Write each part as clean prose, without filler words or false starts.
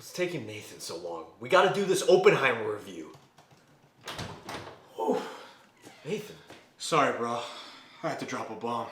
What's taking Nathan so long? We gotta do this Oppenheimer review. Whew. Nathan. Sorry, bro. I had to drop a bomb.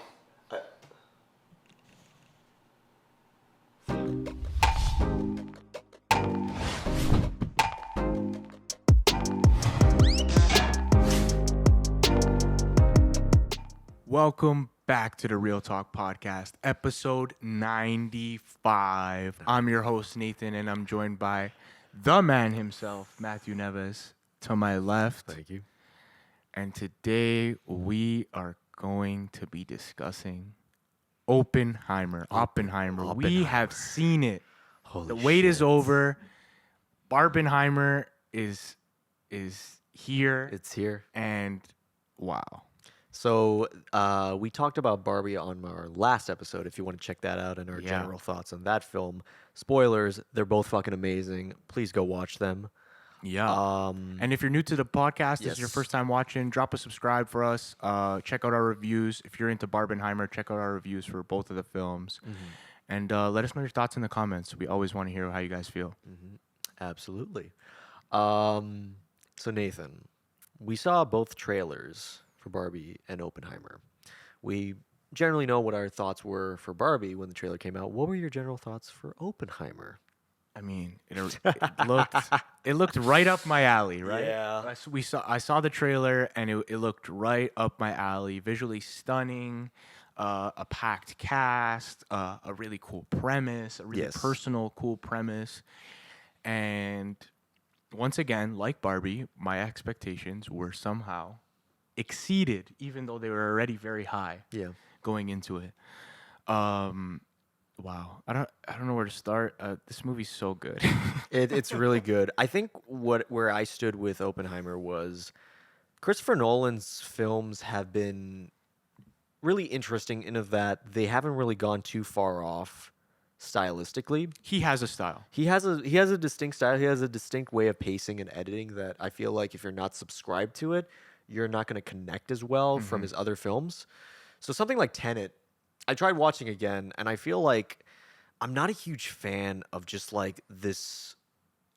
Welcome back to the Real Talk Podcast, episode 95. I'm your host, Nathan, and I'm joined by the man himself, Matthew Neves, to my left. Thank you. And today we are going to be discussing Oppenheimer. We have seen it. Holy The wait is shit. over. Barbenheimer is here. It's here. And wow. So we talked about Barbie on our last episode, if you want to check that out and our general thoughts on that film. Spoilers, they're both fucking amazing. Please go watch them. Yeah. And if you're new to the podcast, this is your Yes. first time watching, drop a subscribe for us. Check out our reviews. If you're into Barbenheimer, check out our reviews for both of the films. And let us know your thoughts in the comments. We always want to hear how you guys feel. Absolutely. So Nathan, we saw both trailers for Barbie and Oppenheimer. We generally know what our thoughts were for Barbie when the trailer came out. What were your general thoughts for Oppenheimer? I mean, it looked right up my alley, right? Yeah. I saw the trailer and it looked right up my alley. Visually stunning, a packed cast, a really cool premise, a really Yes. personal, cool premise. And once again, like Barbie, my expectations were somehow exceeded, even though they were already very high going into it. Wow, I don't know where to start. This movie's so good. It's really good. I think where I stood with Oppenheimer was Christopher Nolan's films have been really interesting in that they haven't really gone too far off stylistically. He has a style. He has a distinct style. He has a distinct way of pacing and editing that I feel like if you're not subscribed to it, you're not going to connect as well from his other films. So something like Tenet, I tried watching again, and I feel like I'm not a huge fan of just like this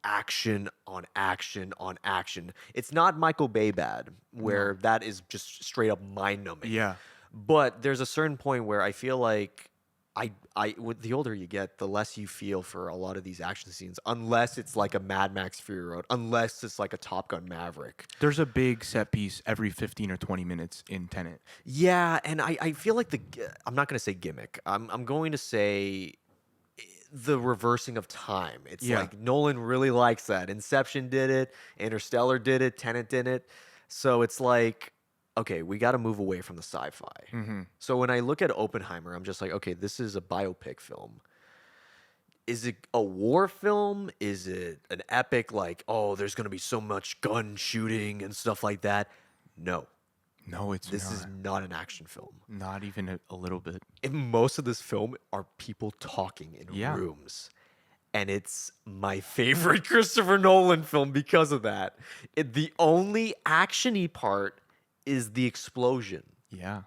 action on action on action. It's not Michael Bay bad, where that is just straight up mind numbing. Yeah. But there's a certain point where I feel like with the older you get, the less you feel for a lot of these action scenes, unless it's like a Mad Max Fury Road, unless it's like a Top Gun Maverick. There's a big set piece every 15 or 20 minutes in Tenet. Yeah, and I feel like I'm not going to say gimmick. I'm going to say the reversing of time. It's like Nolan really likes that. Inception did it, Interstellar did it, Tenet did it. So it's like, okay, we got to move away from the sci-fi. So when I look at Oppenheimer, I'm just like, okay, this is a biopic film. Is it a war film? Is it an epic, like, oh, there's going to be so much gun shooting and stuff like that? No. No, it's This not. is not an action film. Not even a little bit. And most of this film are people talking in Yeah. rooms. And it's my favorite Christopher Nolan film because of that. The only action-y part is the explosion. Yeah.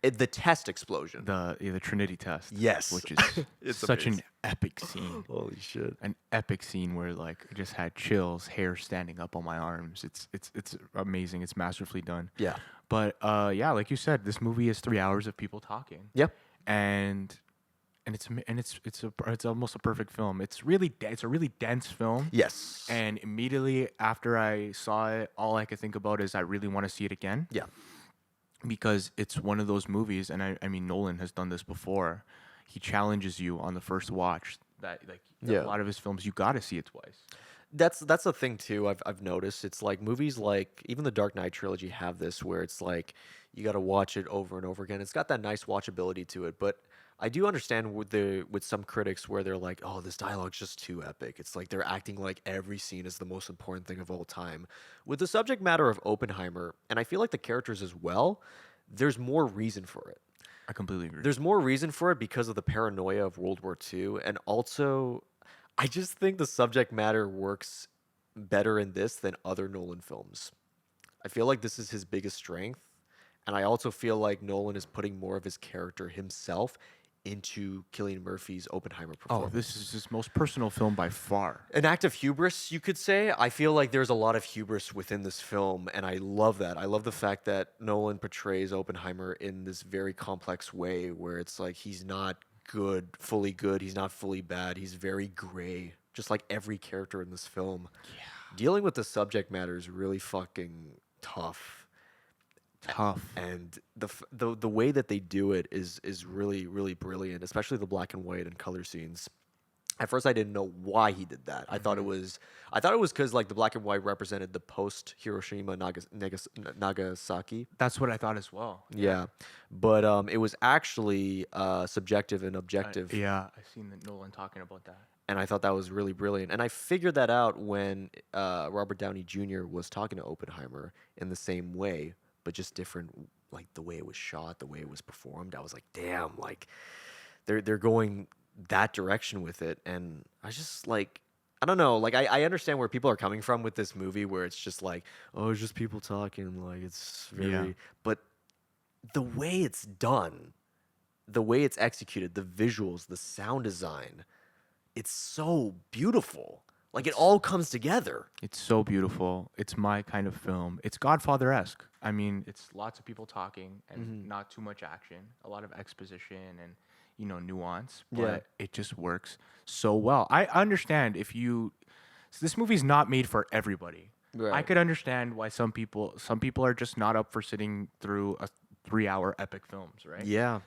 The test explosion. The Trinity test. Yes. Which is It's such amazing. an epic scene. Holy shit. An epic scene where like I just had chills, hair standing up on my arms. It's amazing. It's masterfully done. Yeah. But yeah, like you said, this movie is 3 hours of people talking. Yep. And it's almost a perfect film. It's a really dense film. Yes. And immediately after I saw it, all I could think about is I really want to see it again. Yeah. Because it's one of those movies, and I mean Nolan has done this before. He challenges you on the first watch that a lot of his films you got to see it twice. That's the thing too. I've noticed it's like movies like even the Dark Knight trilogy have this where it's like you got to watch it over and over again. It's got that nice watchability to it, but I do understand with some critics where they're like, "Oh, this dialogue's just too epic." It's like they're acting like every scene is the most important thing of all time. With the subject matter of Oppenheimer, and I feel like the characters as well, there's more reason for it. I completely agree. There's more reason for it because of the paranoia of World War II, and also I just think the subject matter works better in this than other Nolan films. I feel like this is his biggest strength, and I also feel like Nolan is putting more of his character himself into Cillian Murphy's Oppenheimer Oh, performance. this is his most personal film by far. An act of hubris, you could say. I feel like there's a lot of hubris within this film, and I love that. I love the fact that Nolan portrays Oppenheimer in this very complex way where it's like he's not good, he's not fully bad, he's very gray, just like every character in this film. Yeah. Dealing with the subject matter is really fucking tough. And the way that they do it is really, really brilliant, especially the black and white and color scenes. At first, I didn't know why he did that. I thought it was because like the black and white represented the post Hiroshima Nagasaki. That's what I thought as well. Yeah, but it was actually subjective and objective. Yeah, I've seen Nolan talking about that. And I thought that was really brilliant. And I figured that out when Robert Downey Jr. was talking to Oppenheimer in the same way, but just different, like the way it was shot, the way it was performed. I was like, damn, like they're going that direction with it. And I just like, I don't know, like I understand where people are coming from with this movie, where it's just like, oh, it's just people talking, like it's very, but the way it's done, the way it's executed, the visuals, the sound design, it's so beautiful. Like it all comes together. It's so beautiful. It's my kind of film. It's Godfather-esque. I mean, it's lots of people talking and not too much action, a lot of exposition and, you know, nuance, but it just works so well. I understand this movie's not made for everybody. Right. I could understand why some people are just not up for sitting through a 3-hour epic films, right? Yeah.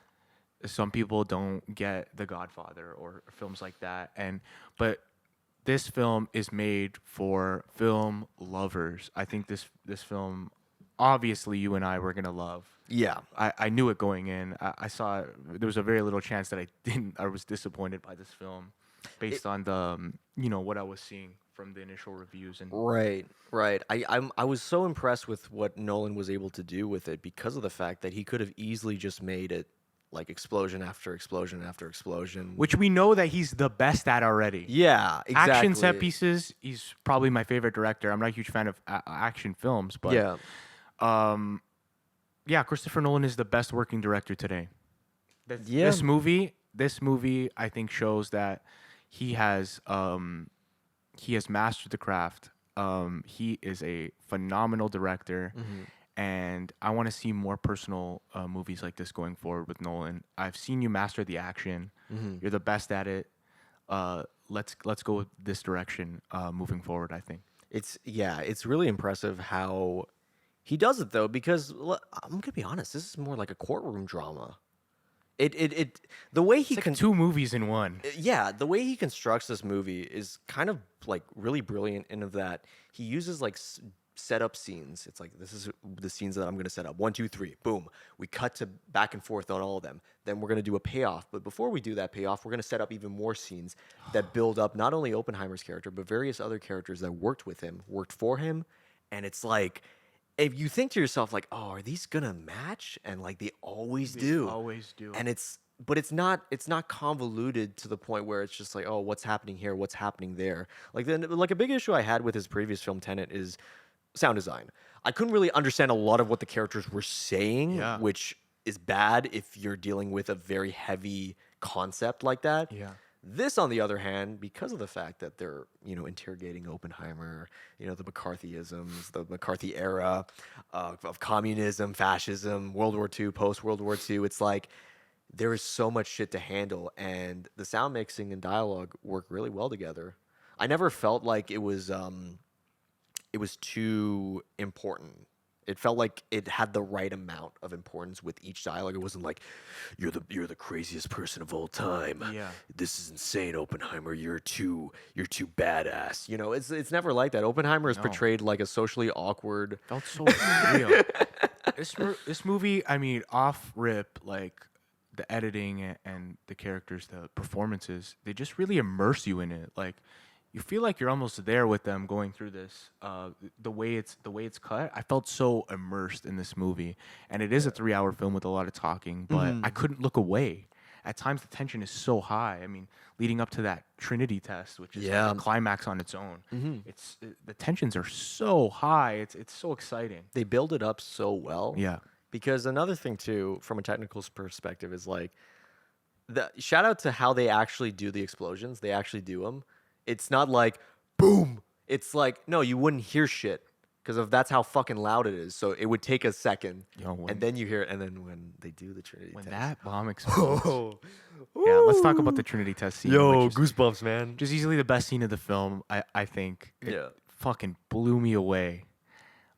Some people don't get The Godfather or films like that, but this film is made for film lovers. I think this film, obviously, you and I were gonna love. Yeah, I knew it going in. I saw there was a very little chance that I was disappointed by this film, based on the what I was seeing from the initial reviews and right. I was so impressed with what Nolan was able to do with it because of the fact that he could have easily just made it like explosion after explosion after explosion, which we know that he's the best at already. Yeah, exactly. Action set pieces. He's probably my favorite director. I'm not a huge fan of action films, but Christopher Nolan is the best working director today. This movie, I think shows that he has mastered the craft. He is a phenomenal director. And I want to see more personal movies like this going forward with Nolan. I've seen you master the action. You're the best at it. Let's go with this direction moving forward, I think. It's really impressive how he does it though, because I'm gonna be honest, this is more like a courtroom drama. The way he like 2 movies in one. Yeah, the way he constructs this movie is kind of like really brilliant in that he uses like setup scenes. It's like, this is the scenes that I'm going to set up. 1, 2, 3, boom. We cut to back and forth on all of them. Then we're going to do a payoff. But before we do that payoff, we're going to set up even more scenes that build up not only Oppenheimer's character, but various other characters that worked with him, worked for him. And it's like, if you think to yourself, like, oh, are these going to match? And like, they always do. Always do. And but it's not convoluted to the point where it's just like, oh, what's happening here? What's happening there? Like a big issue I had with his previous film, Tenet, is sound design. I couldn't really understand a lot of what the characters were saying, which is bad if you're dealing with a very heavy concept like that. Yeah. This, on the other hand, because of the fact that they're, interrogating Oppenheimer, the McCarthyisms, the McCarthy era of communism, fascism, World War II, post-World War II, it's like there is so much shit to handle, and the sound mixing and dialogue work really well together. I never felt like it was too important. It felt like it had the right amount of importance with each dialogue. It wasn't like, you're the craziest person of all time. Yeah. This is insane, Oppenheimer. You're too badass. It's never like that. Oppenheimer is portrayed like a socially awkward. Felt so real. This movie, I mean, off rip, like the editing and the characters, the performances, they just really immerse you in it. Like, you feel like you're almost there with them going through this. The way it's cut, I felt so immersed in this movie. And it is a 3-hour film with a lot of talking, but I couldn't look away. At times, the tension is so high. I mean, leading up to that Trinity test, which is like a climax on its own. The tensions are so high. It's so exciting. They build it up so well. Yeah. Because another thing too, from a technical perspective, is like, the shout out to how they actually do the explosions. They actually do them. It's not like boom. It's like no, you wouldn't hear shit because of that's how fucking loud it is. So it would take a second, and then you hear it, and then when they do the Trinity when test, that bomb explodes. Yeah, let's talk about the Trinity test scene. Yo, goosebumps, man. Just easily the best scene of the film. I think. It fucking blew me away.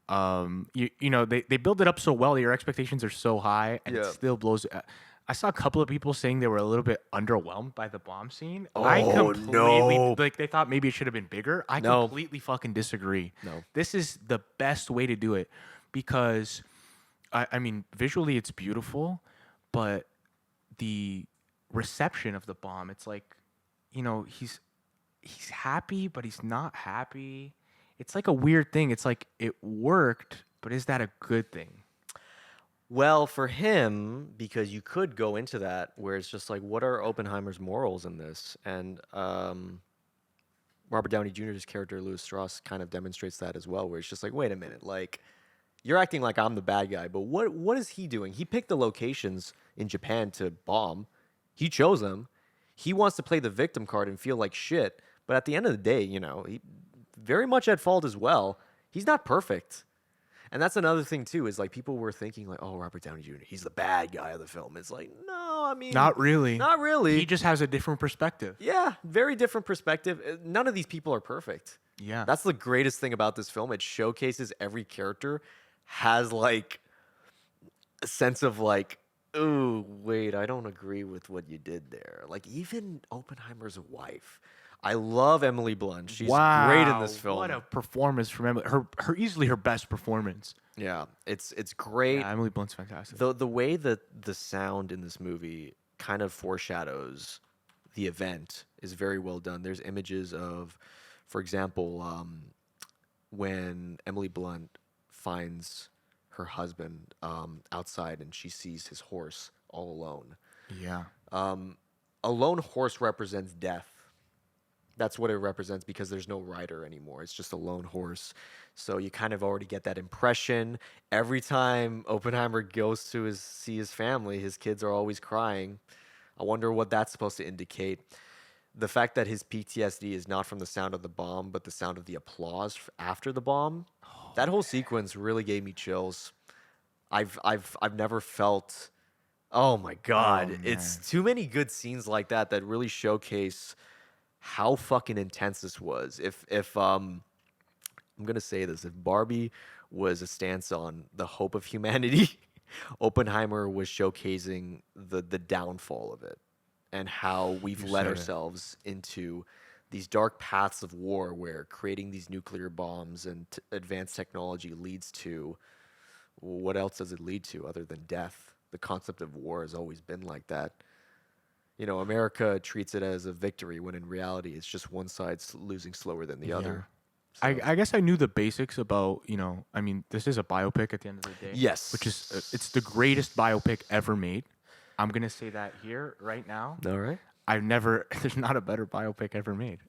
You know they build it up so well that your expectations are so high, and it still blows. I saw a couple of people saying they were a little bit underwhelmed by the bomb scene. I completely like they thought maybe it should have been bigger. I completely fucking disagree. No. This is the best way to do it because I mean visually it's beautiful, but the reception of the bomb, it's like, you know, he's happy, but he's not happy. It's like a weird thing. It's like it worked, but is that a good thing? Well, for him, because you could go into that where it's just like, what are Oppenheimer's morals in this? And Robert Downey Jr.'s character, Louis Strauss, kind of demonstrates that as well, where it's just like, wait a minute, like, you're acting like I'm the bad guy, but what is he doing? He picked the locations in Japan to bomb. He chose them. He wants to play the victim card and feel like shit. But at the end of the day, you know, he very much at fault as well. He's not perfect. And that's another thing, too, is like people were thinking like, oh, Robert Downey Jr., he's the bad guy of the film. It's like, no, I mean. Not really. Not really. He just has a different perspective. Yeah, very different perspective. None of these people are perfect. Yeah. That's the greatest thing about this film. It showcases every character has like a sense of like, oh, wait, I don't agree with what you did there. Like even Oppenheimer's wife. I love Emily Blunt. She's great in this film. What a performance from Emily. Her easily her best performance. Yeah, it's great. Yeah, Emily Blunt's fantastic. The way that the sound in this movie kind of foreshadows the event is very well done. There's images of, for example, when Emily Blunt finds her husband outside and she sees his horse all alone. Yeah. A lone horse represents death. That's what it represents because there's no rider anymore. It's just a lone horse. So you kind of already get that impression. Every time Oppenheimer goes to see his family, his kids are always crying. I wonder what that's supposed to indicate. The fact that his PTSD is not from the sound of the bomb, but the sound of the applause after the bomb. That whole sequence really gave me chills. I've never felt. Oh my God! It's too many good scenes like that that really showcase how fucking intense this was. If I'm gonna say this, if Barbie was a stance on the hope of humanity, Oppenheimer was showcasing the downfall of it and how we've led ourselves into these dark paths of war where creating these nuclear bombs and advanced technology leads to, what else does it lead to other than death? The concept of war has always been like that. You know, America treats it as a victory when in reality it's just one side's losing slower than the other. So. I guess I knew the basics about, you know, I mean, this is a biopic at the end of the day. Yes. Which is, it's the greatest biopic ever made. I'm going to say that here right now. All right. There's not a better biopic ever made.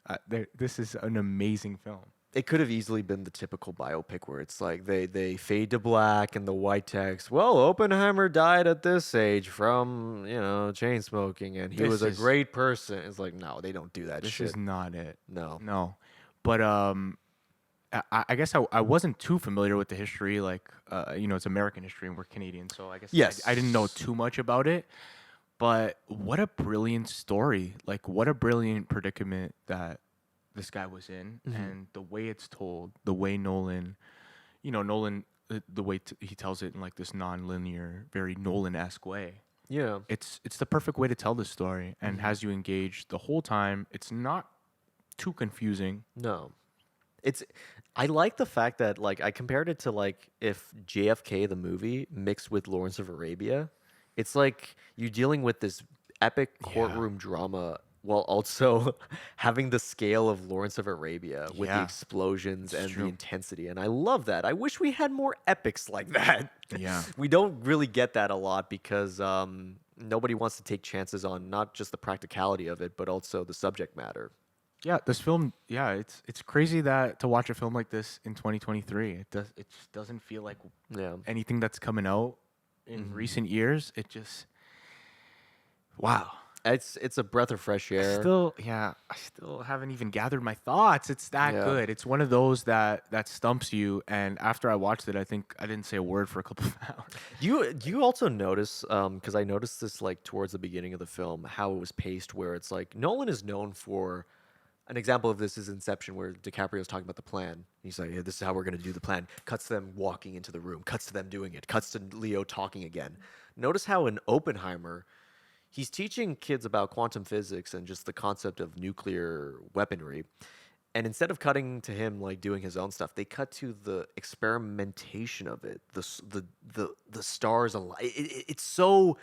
This is an amazing film. It could have easily been the typical biopic where it's like they fade to black and the white text. Well, Oppenheimer died at this age from, you know, chain smoking and he was a great person. It's like, no, they don't do that shit. This is not it. No. But I guess I wasn't too familiar with the history. Like, you know, it's American history and we're Canadian. So I guess I didn't know too much about it. But what a brilliant story. Like, what a brilliant predicament that this guy was in, and the way it's told, the way Nolan, the way he tells it in like this non-linear, very Nolan-esque way. Yeah, it's the perfect way to tell this story, and has you engaged the whole time. It's not too confusing. No, I like the fact that like I compared it to like if JFK the movie mixed with Lawrence of Arabia. It's like you're dealing with this epic courtroom drama while also having the scale of Lawrence of Arabia with the explosions and the intensity. And I love that. I wish we had more epics like that. Yeah. We don't really get that a lot because nobody wants to take chances on not just the practicality of it, but also the subject matter. Yeah, this film, it's crazy that to watch a film like this in 2023. It just doesn't feel like anything that's coming out in recent years. It just wow. It's a breath of fresh air. I still haven't even gathered my thoughts. It's that good. It's one of those that stumps you. And after I watched it, I think I didn't say a word for a couple of hours. Do you also notice? Because I noticed this like towards the beginning of the film, how it was paced, where it's like Nolan is known for. An example of this is Inception, where DiCaprio's talking about the plan. He's like, "Yeah, this is how we're going to do the plan." Cuts to them walking into the room. Cuts to them doing it. Cuts to Leo talking again. Notice how in Oppenheimer, he's teaching kids about quantum physics and just the concept of nuclear weaponry. And instead of cutting to him like doing his own stuff, they cut to the experimentation of it. The stars. It's so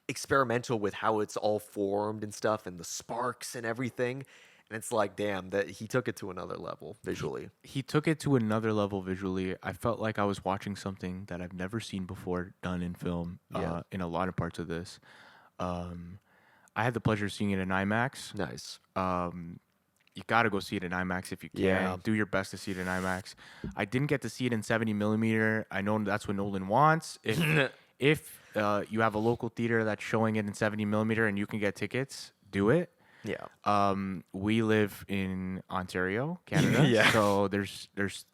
experimental with how it's all formed and stuff, and the sparks and everything. And it's like, damn, that he took it to another level visually. He took it to another level visually. I felt like I was watching something that I've never seen before done in film. In a lot of parts of this. I had the pleasure of seeing it in IMAX. Nice. You gotta go see it in IMAX if you can. Yeah. Do your best to see it in IMAX. I didn't get to see it in 70 millimeter. I know that's what Nolan wants. If you have a local theater that's showing it in 70 millimeter and you can get tickets, do it. Yeah. We live in Ontario, Canada. Yeah. So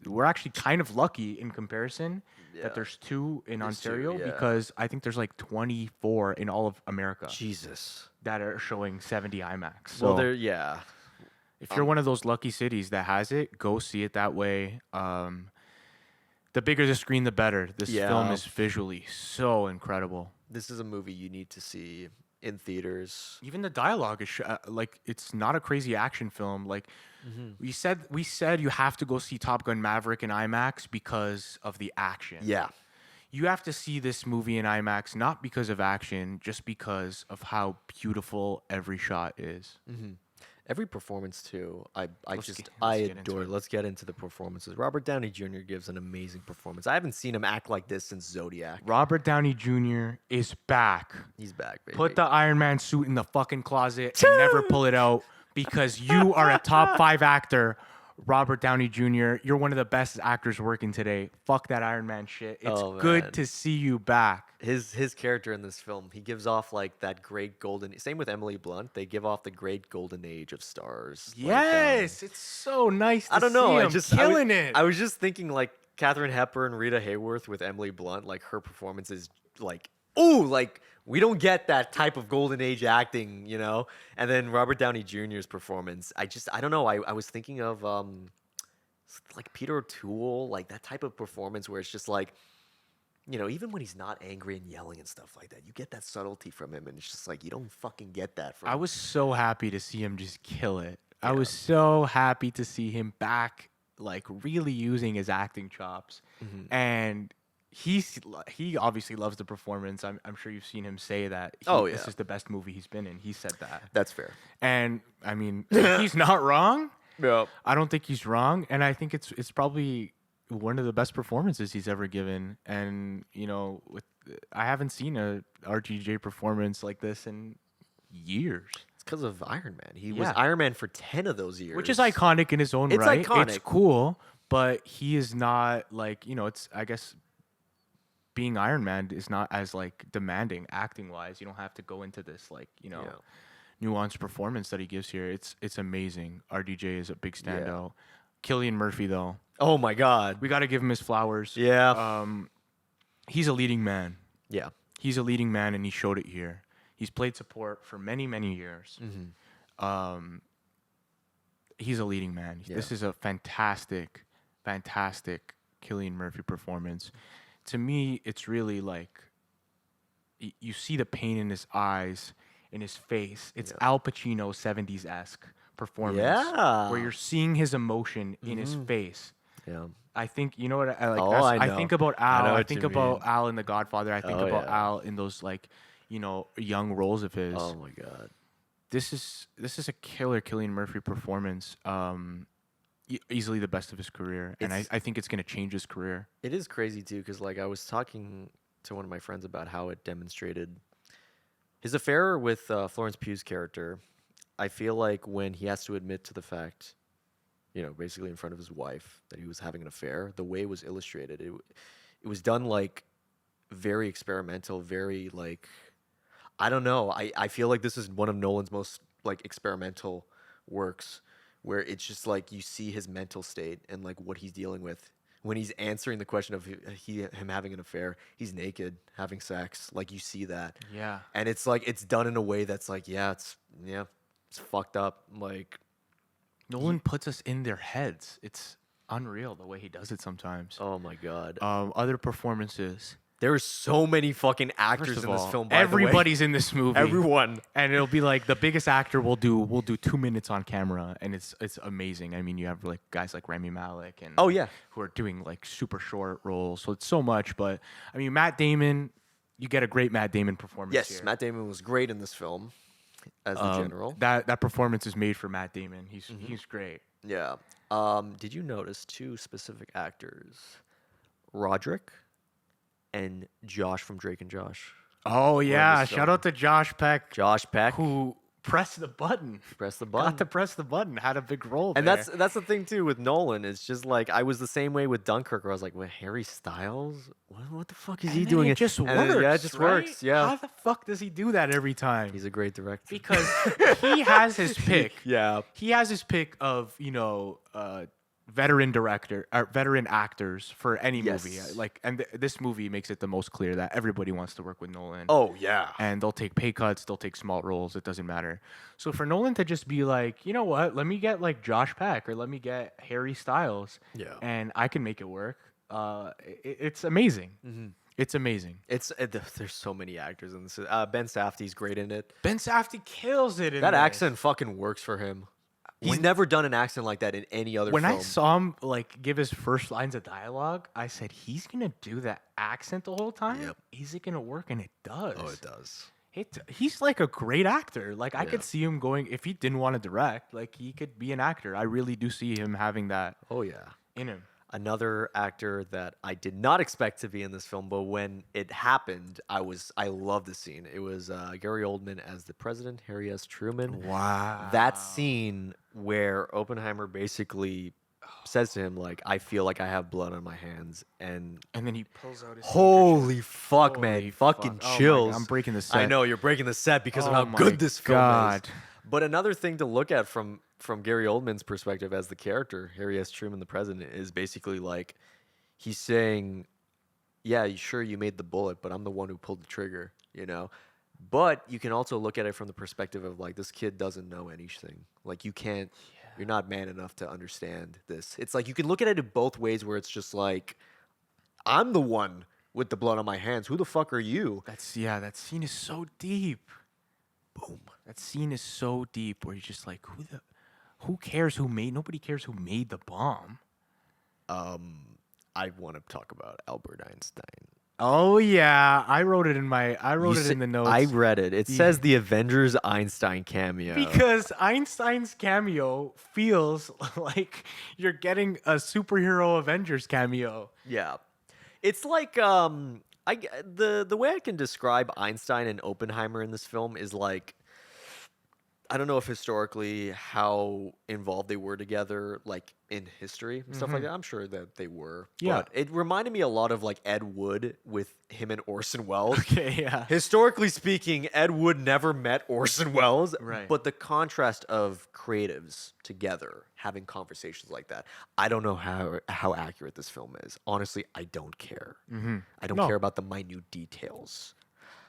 we're actually kind of lucky in comparison that there's two in Ontario because I think there's like 24 in all of America. Jesus. That are showing 70 IMAX. So Well, there, yeah. if you're one of those lucky cities that has it, go see it that way. The bigger the screen, the better. This film is visually so incredible. This is a movie you need to see in theaters. Even the dialogue is like it's not a crazy action film. Like we said you have to go see Top Gun Maverick in IMAX because of the action. Yeah. You have to see this movie in IMAX not because of action, just because of how beautiful every shot is. Mm-hmm. Every performance too, I get adore. Let's get into the performances. Robert Downey Jr. gives an amazing performance. I haven't seen him act like this since Zodiac. Robert Downey Jr. is back. He's back, baby. Put the Iron Man suit in the fucking closet and never pull it out because you are a top 5 actor. Robert Downey Jr., you're one of the best actors working today. Fuck that Iron Man shit. It's good to see you back. His character in this film, he gives off like that great golden. Same with Emily Blunt, they give off the great golden age of stars. Yes, it's so nice. To I don't know. Killing it. I was just thinking like Katharine Hepburn, Rita Hayworth with Emily Blunt, like her performance is like, ooh, like we don't get that type of golden age acting, you know? And then Robert Downey Jr.'s performance, I don't know. I was thinking of like Peter O'Toole, like that type of performance where it's just like, you know, even when he's not angry and yelling and stuff like that, you get that subtlety from him, and it's just like you don't fucking get that from him. I was so happy to see him just kill it. Yeah. I was so happy to see him back, like really using his acting chops. Mm-hmm. And he obviously loves the performance. I'm sure you've seen him say that. This is the best movie he's been in. He said that. That's fair. And I mean, he's not wrong. No, I don't think he's wrong, and I think it's probably one of the best performances he's ever given. And you know, I haven't seen a RDJ performance like this in years. It's because of Iron Man. He was Iron Man for 10 of those years, which is iconic in his own right. It's iconic. It's cool, but he is not like, you know. It's, I guess, being Iron Man is not as like demanding acting wise. You don't have to go into this like, you know, nuanced performance that he gives here. It's amazing. RDJ is a big standout. Cillian Murphy though. Oh my God. We got to give him his flowers. Yeah. He's a leading man. Yeah. He's a leading man, and he showed it here. He's played support for many, many years. Mm-hmm. He's a leading man. Yeah. This is a fantastic, fantastic Cillian Murphy performance. To me, it's really like you see the pain in his eyes, in his face. It's Al Pacino 70s-esque performance where you're seeing his emotion in his face. Yeah. I think, you know what I like? I think about Al. I think about Al in The Godfather. I think about Al in those, like, you know, young roles of his. Oh my God. This is a killer Cillian Murphy performance. Easily the best of his career, and I think it's going to change his career. It is crazy too, because like I was talking to one of my friends about how it demonstrated his affair with Florence Pugh's character. I feel like when he has to admit to the fact, you know, basically in front of his wife, that he was having an affair, the way it was illustrated, it was done like very experimental, very like, I don't know. I feel like this is one of Nolan's most like experimental works where it's just like you see his mental state and like what he's dealing with. When he's answering the question of him having an affair, he's naked, having sex. Like you see that. Yeah. And it's like it's done in a way that's like, it's fucked up. Like Nolan puts us in their heads. It's unreal the way he does it sometimes. oh my god. Other performances. There are so many fucking First actors of in this all, film. By the way. everybody's in this movie. Everyone. And it'll be like the biggest actor will do 2 minutes on camera, and it's amazing. I mean, you have like guys like Rami Malek and Oh, yeah. who are doing like super short roles. So it's so much. But I mean, Matt Damon, you get a great Matt Damon performance. Yes, here. Matt Damon was great in this film as the general. That performance is made for Matt Damon. He's great. Yeah. Did you notice two specific actors, Roderick and Josh from Drake and Josh? Oh yeah! this Shout film. out to Josh Peck, Josh Peck, who pressed the button. pressed the Got button. to press the button. Had a big role. And there. that's the thing too with Nolan. It's just like I was the same way with Dunkirk, where I was like, "What Harry Styles? What the fuck is he And then doing?" It just And works. then, yeah, it just right? works. Yeah, How the fuck does he do that every time? he's a great director. Because he has his pick. Yeah, He has his pick of veteran actors for any movie. Yes. Like, and this movie makes it the most clear that everybody wants to work with Nolan. Oh yeah. And they'll take pay cuts, they'll take small roles, it doesn't matter. So for Nolan to just be like, you know what, let me get like Josh Peck or let me get Harry Styles, Yeah. and I can make it work. It's amazing. It's amazing. There's so many actors in this. Ben Safdie's great in it. Ben Safdie kills it in That this. accent fucking works for him. He's never done an accent like that in any other When film. I saw him like give his first lines of dialogue, I said he's gonna do that accent the whole time. Yep. Is it gonna work? And it does. Oh, it does. He's like a great actor. Like I Yeah. could see him going if he didn't want to direct. Like he could be an actor. I really do see him having that Oh yeah. in him. Another actor that I did not expect to be in this film, but when it happened, I loved the scene. It was Gary Oldman as the president, Harry S. Truman. Wow. That scene where Oppenheimer basically says to him, like, I feel like I have blood on my hands. And then he pulls out his holy fuck, Holy man. Fucking fuck. Oh my chills. God, I'm breaking the I set. know, you're breaking the set because of Oh how my good this film God. is. But another thing to look at from Gary Oldman's perspective as the character, Harry S. Truman, the president, is basically like, he's saying, yeah, sure, you made the bullet, but I'm the one who pulled the trigger, you know? But you can also look at it from the perspective of like, this kid doesn't know anything. Like, you can't, you're not man enough to understand this. It's like, you can look at it in both ways where it's just like, I'm the one with the blood on my hands. Who the fuck are you? That scene is so deep. Boom. That scene is so deep where you're just like, who cares nobody cares who made the bomb. I want to talk about Albert Einstein. Oh yeah, I wrote it in the notes. I read it. It says the Avengers Einstein cameo. Because Einstein's cameo feels like you're getting a superhero Avengers cameo. Yeah. It's like the way I can describe Einstein and Oppenheimer in this film is like, I don't know if historically how involved they were together, like in history and stuff like that. I'm sure that they were. Yeah. But it reminded me a lot of like Ed Wood with him and Orson Welles. Okay, yeah. Historically speaking, Ed Wood never met Orson Welles. Right. But the contrast of creatives together having conversations like that, I don't know how accurate this film is. Honestly, I don't care. I don't No. care about the minute details.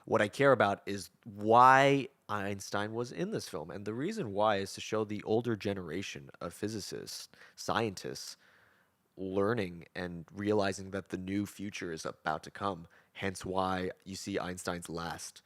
What I care about is why Einstein was in this film. And the reason why is to show the older generation of physicists, scientists, learning and realizing that the new future is about to come. Hence why you see Einstein's last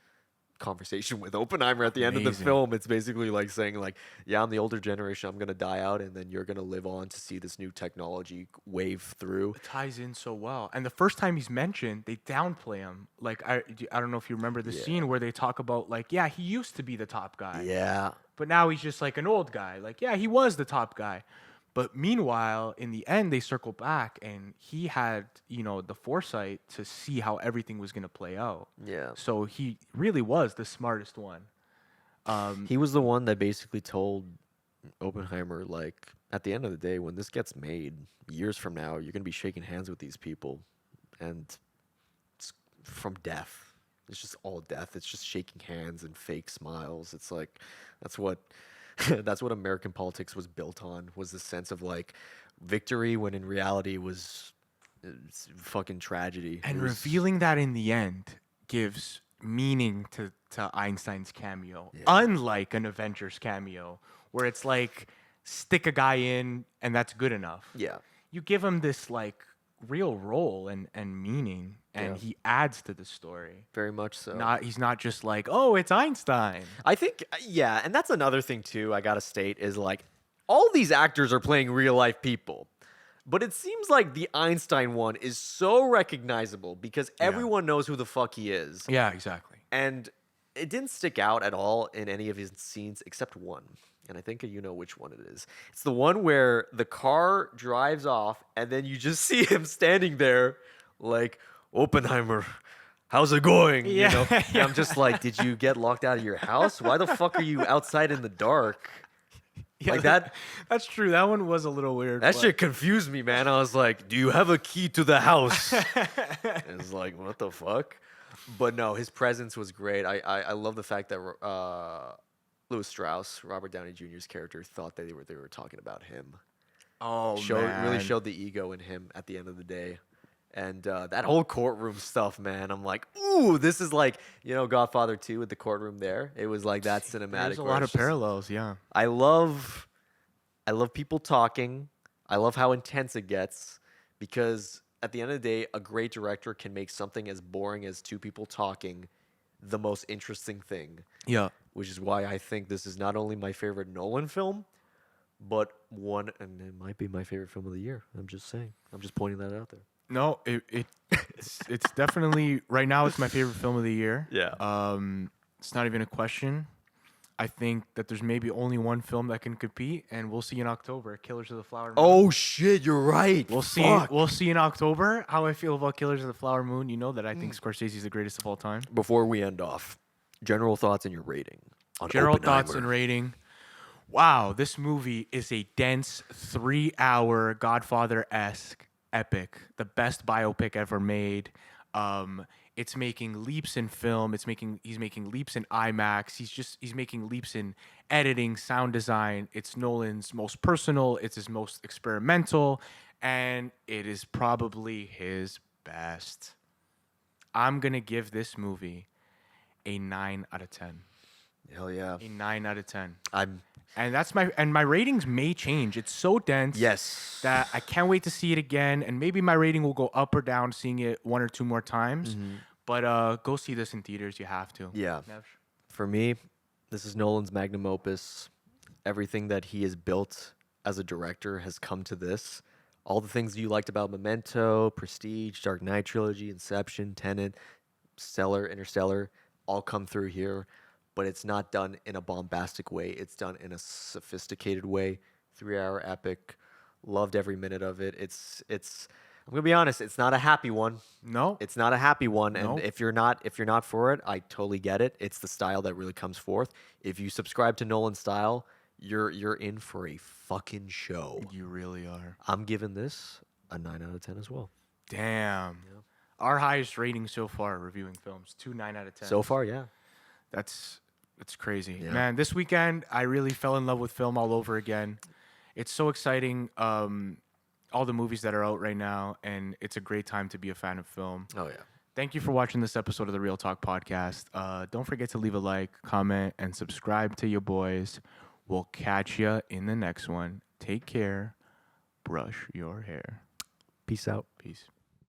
conversation with Oppenheimer at the end of the Amazing. film. It's basically like saying like, yeah, I'm the older generation. I'm going to die out and then you're going to live on to see this new technology wave through. It ties in so well. And the first time he's mentioned, they downplay him. Like I don't know if you remember the scene where they talk about like, yeah, he used to be the top guy. Yeah. But now he's just like an old guy. Like, yeah, he was the top guy. But meanwhile, in the end, they circle back and he had, the foresight to see how everything was going to play out. Yeah. So he really was the smartest one. He was the one that basically told Oppenheimer, like, at the end of the day, when this gets made, years from now, you're going to be shaking hands with these people and it's from death. It's just all death. It's just shaking hands and fake smiles. It's like that's what that's what American politics was built on, was the sense of like victory when in reality it's fucking tragedy. And It was, revealing that in the end gives meaning to Einstein's cameo, Yeah. unlike an Avengers cameo, where it's like stick a guy in and that's good enough. yeah, You give him this like real role and meaning, and Yeah. he adds to the story. very much so. He's not just like, oh, it's Einstein. I think, yeah, and that's another thing too. I gotta state is like all these actors are playing real life people, but it seems like the Einstein one is so recognizable because everyone knows who the fuck he is, Yeah, exactly. and it didn't stick out at all in any of his scenes except one. And I think you know which one it is. It's the one where the car drives off, and then you just see him standing there, like Oppenheimer. How's it going? Yeah. You know? And I'm just like, did you get locked out of your house? Why the fuck are you outside in the dark? Yeah, Like that. That's true. That one was a little weird. That but- shit confused me, man. I was like, do you have a key to the house? It's like, what the fuck? But no, his presence was great. I love the fact that Louis Strauss, Robert Downey Jr.'s character, thought that they were talking about him. Oh, Really man. showed the ego in him at the end of the day. And that whole courtroom stuff, man, I'm like, ooh, this is like, Godfather 2 with the courtroom there. It was like that cinematic. There's a where lot it's of just- parallels, yeah. I love people talking. I love how intense it gets because at the end of the day, a great director can make something as boring as two people talking the most interesting thing, Yeah. which is why I think this is not only my favorite Nolan film, but and it might be my favorite film of the year. I'm just saying. I'm just pointing that out there. No, it's definitely right now. It's my favorite film of the year. Yeah. It's not even a question. I think that there's maybe only one film that can compete, and we'll see in October. Killers of the Flower Moon. Oh shit, you're right. We'll see. Fuck. We'll see in October how I feel about Killers of the Flower Moon. You know that I think Scorsese's the greatest of all time. Before we end off, general thoughts and your rating on General thoughts and Oppenheimer. rating. Wow, this movie is a dense 3-hour Godfather-esque epic, the best biopic ever made. It's making leaps in film. He's making leaps in IMAX. He's making leaps in editing, sound design. It's Nolan's most personal. It's his most experimental, and it is probably his best. I'm gonna give this movie a 9 out of 10. Hell yeah. A 9 out of 10. I'm My ratings may change. It's so dense. yes. That I can't wait to see it again, and maybe my rating will go up or down seeing it one or two more times. But go see this in theaters. You have to. Yeah. Nev? For me, this is Nolan's magnum opus. Everything that he has built as a director has come to this. All the things you liked about Memento, Prestige, Dark Knight trilogy, Inception, Tenet, Interstellar, all come through here. But it's not done in a bombastic way. It's done in a sophisticated way. 3-hour epic. Loved every minute of it. It's. I'm gonna be honest. It's not a happy one. No. It's not a happy one. No. And if you're not for it, I totally get it. It's the style that really comes forth. If you subscribe to Nolan's style, you're in for a fucking show. You really are. I'm giving this a 9 out of 10 as well. Damn. Our highest rating so far reviewing films, 2 9 out of 10. So far, yeah. That's crazy. Yeah. Man, this weekend I really fell in love with film all over again. It's so exciting. All the movies that are out right now, and it's a great time to be a fan of film. Oh yeah. Thank you for watching this episode of the Real Talk Podcast. Don't forget to leave a like, comment, and subscribe to your boys. We'll catch you in the next one. Take care. Brush your hair. Peace out. Peace.